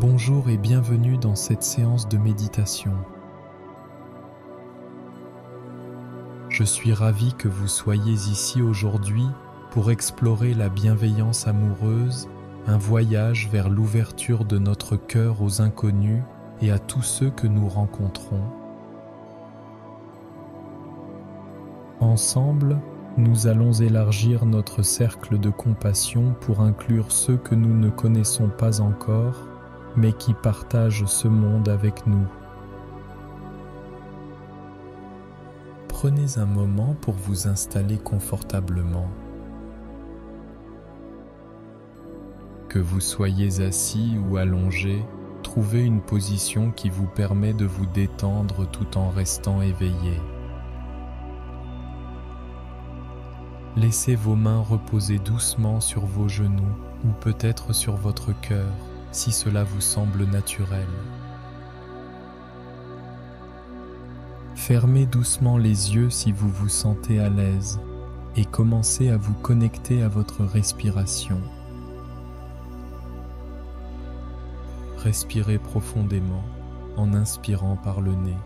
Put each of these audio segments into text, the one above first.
Bonjour et bienvenue dans cette séance de méditation. Je suis ravi que vous soyez ici aujourd'hui pour explorer la bienveillance amoureuse, un voyage vers l'ouverture de notre cœur aux inconnus et à tous ceux que nous rencontrons. Ensemble, nous allons élargir notre cercle de compassion pour inclure ceux que nous ne connaissons pas encore, mais qui partagent ce monde avec nous. Prenez un moment pour vous installer confortablement. Que vous soyez assis ou allongé, trouvez une position qui vous permet de vous détendre tout en restant éveillé. Laissez vos mains reposer doucement sur vos genoux ou peut-être sur votre cœur, si cela vous semble naturel. Fermez doucement les yeux si vous vous sentez à l'aise et commencez à vous connecter à votre respiration. Respirez profondément en inspirant par le nez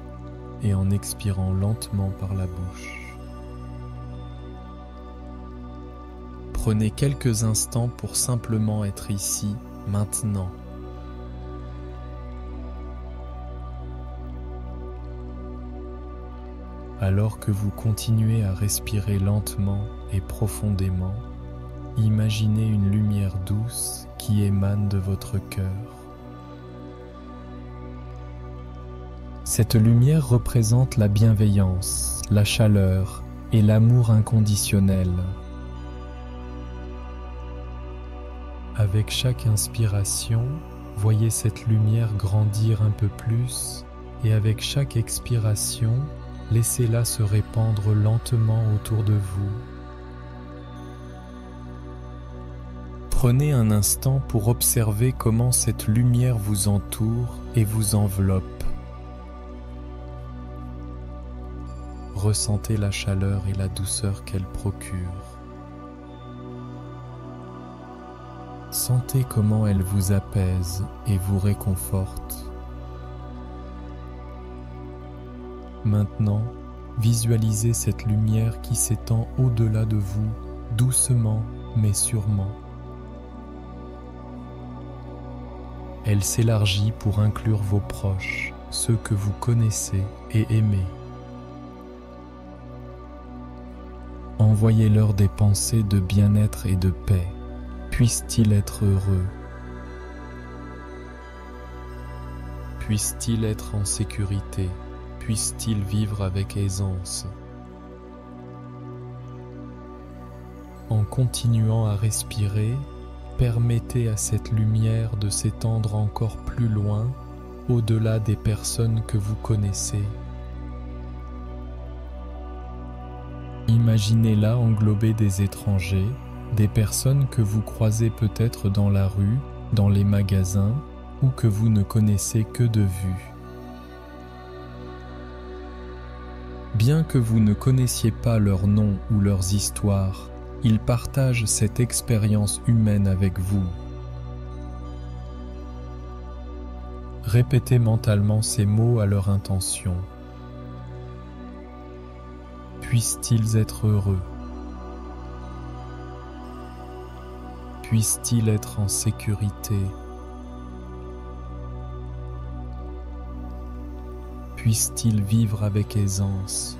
et en expirant lentement par la bouche. Prenez quelques instants pour simplement être ici, maintenant. Alors que vous continuez à respirer lentement et profondément, imaginez une lumière douce qui émane de votre cœur. Cette lumière représente la bienveillance, la chaleur et l'amour inconditionnel. Avec chaque inspiration, voyez cette lumière grandir un peu plus et avec chaque expiration, laissez-la se répandre lentement autour de vous. Prenez un instant pour observer comment cette lumière vous entoure et vous enveloppe. Ressentez la chaleur et la douceur qu'elle procure. Sentez comment elle vous apaise et vous réconforte. Maintenant, visualisez cette lumière qui s'étend au-delà de vous, doucement mais sûrement. Elle s'élargit pour inclure vos proches, ceux que vous connaissez et aimez. Envoyez-leur des pensées de bien-être et de paix. Puissent-ils être heureux? Puissent-ils être en sécurité? Puissent-ils vivre avec aisance? En continuant à respirer, permettez à cette lumière de s'étendre encore plus loin, au-delà des personnes que vous connaissez. Imaginez-la englober des étrangers, des personnes que vous croisez peut-être dans la rue, dans les magasins, ou que vous ne connaissez que de vue. Bien que vous ne connaissiez pas leurs noms ou leurs histoires, ils partagent cette expérience humaine avec vous. Répétez mentalement ces mots à leur intention. Puissent-ils être heureux? Puissent-ils être en sécurité? Puissent-ils vivre avec aisance?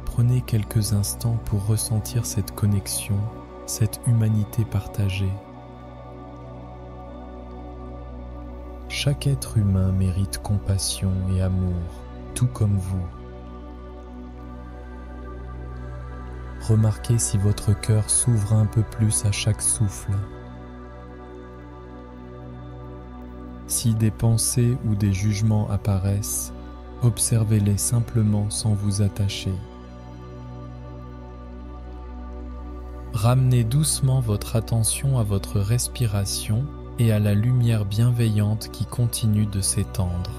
Prenez quelques instants pour ressentir cette connexion, cette humanité partagée. Chaque être humain mérite compassion et amour, tout comme vous. Remarquez si votre cœur s'ouvre un peu plus à chaque souffle. Si des pensées ou des jugements apparaissent, observez-les simplement sans vous attacher. Ramenez doucement votre attention à votre respiration et à la lumière bienveillante qui continue de s'étendre.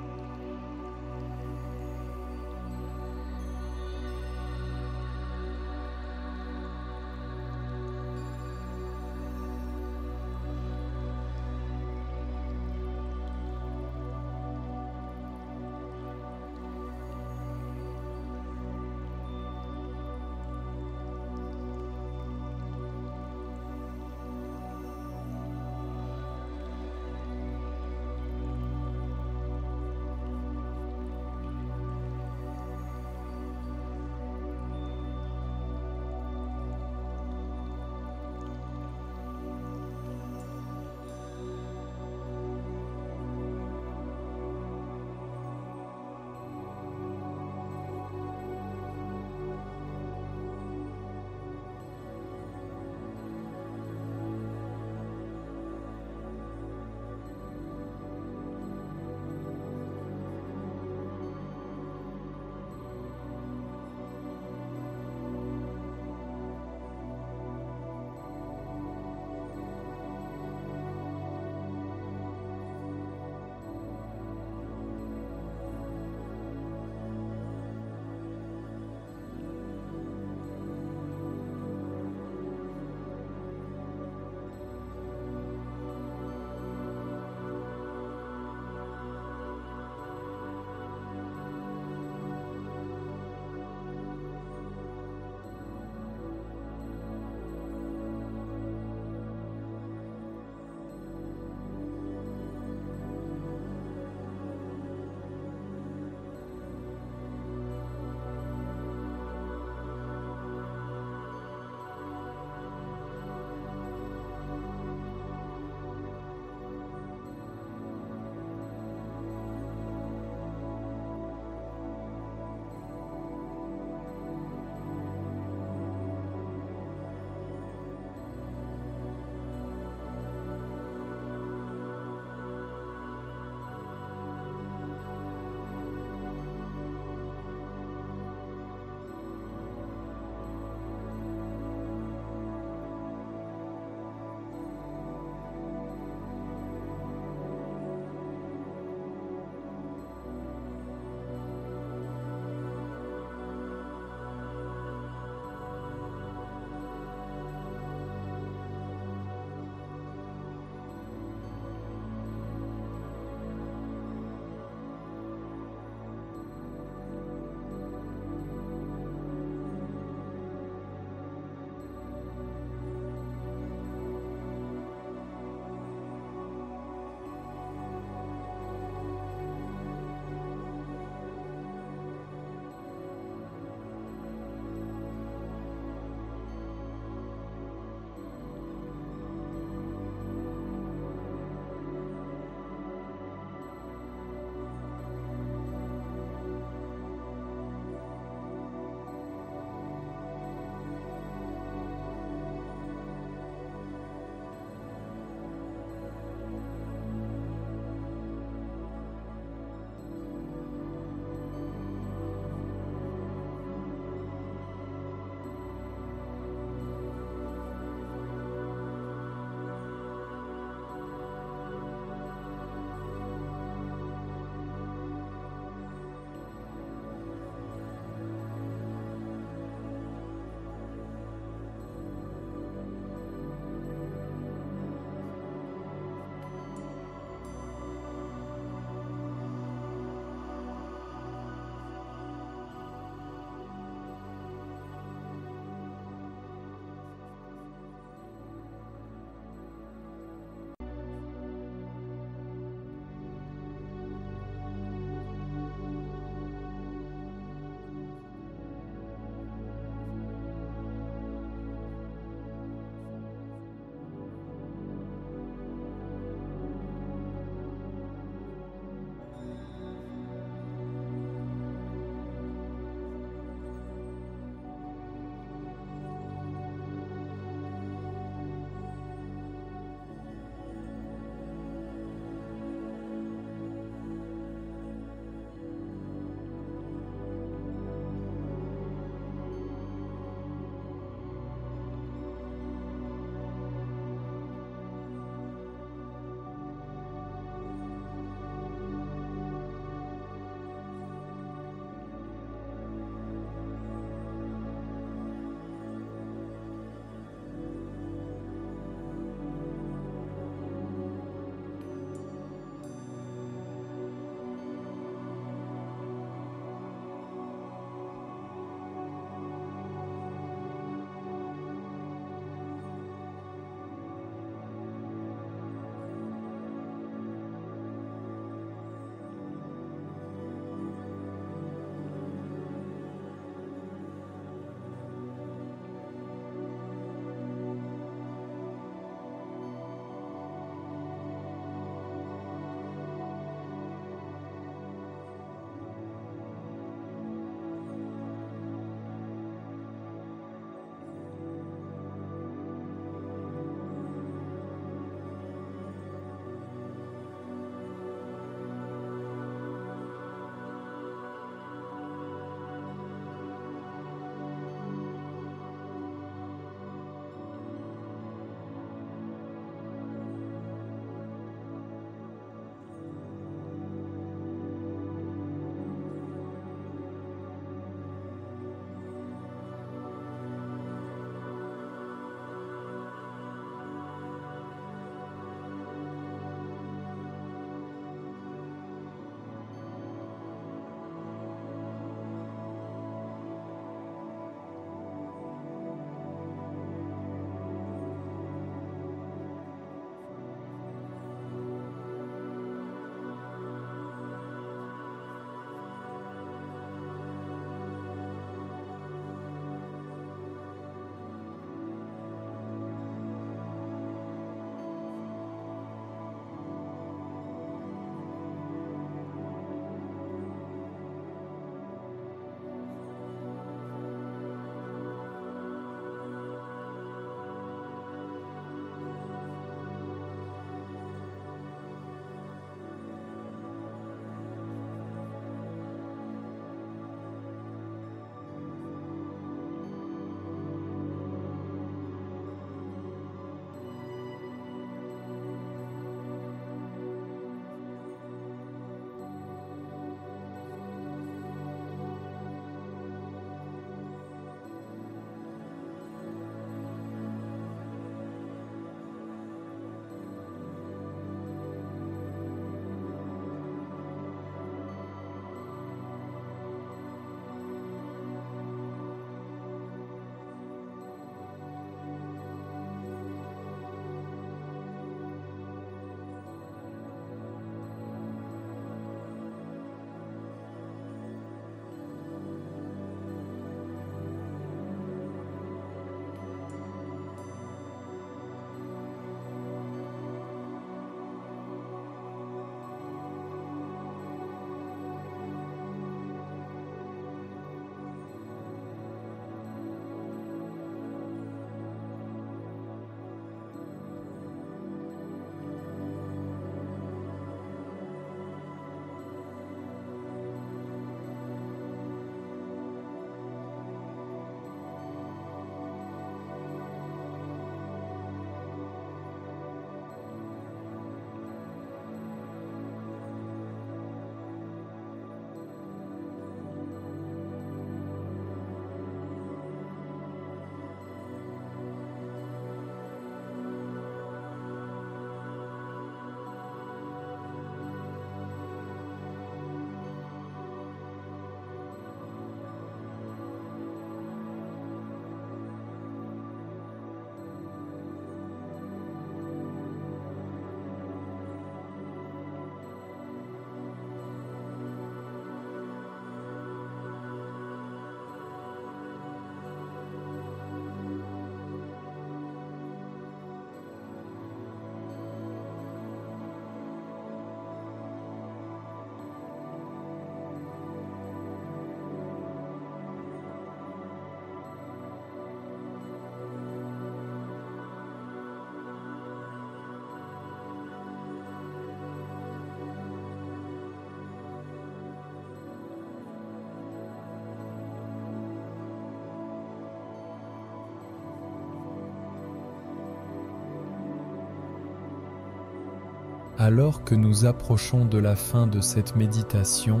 Alors que nous approchons de la fin de cette méditation,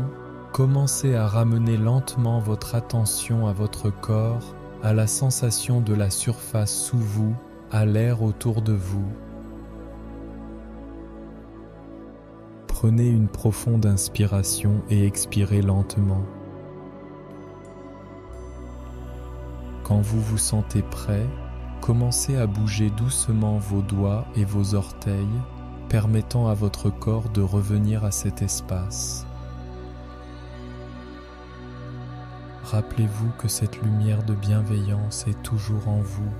commencez à ramener lentement votre attention à votre corps, à la sensation de la surface sous vous, à l'air autour de vous. Prenez une profonde inspiration et expirez lentement. Quand vous vous sentez prêt, commencez à bouger doucement vos doigts et vos orteils, permettant à votre corps de revenir à cet espace. Rappelez-vous que cette lumière de bienveillance est toujours en vous,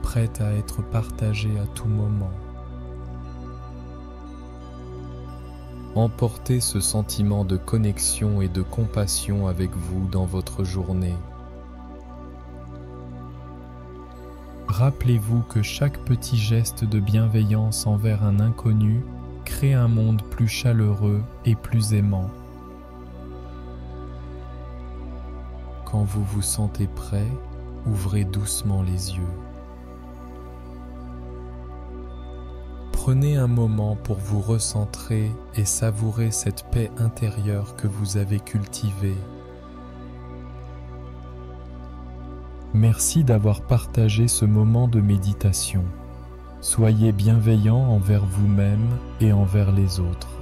prête à être partagée à tout moment. Emportez ce sentiment de connexion et de compassion avec vous dans votre journée. Rappelez-vous que chaque petit geste de bienveillance envers un inconnu crée un monde plus chaleureux et plus aimant. Quand vous vous sentez prêt, ouvrez doucement les yeux. Prenez un moment pour vous recentrer et savourer cette paix intérieure que vous avez cultivée. Merci d'avoir partagé ce moment de méditation. Soyez bienveillant envers vous-même et envers les autres.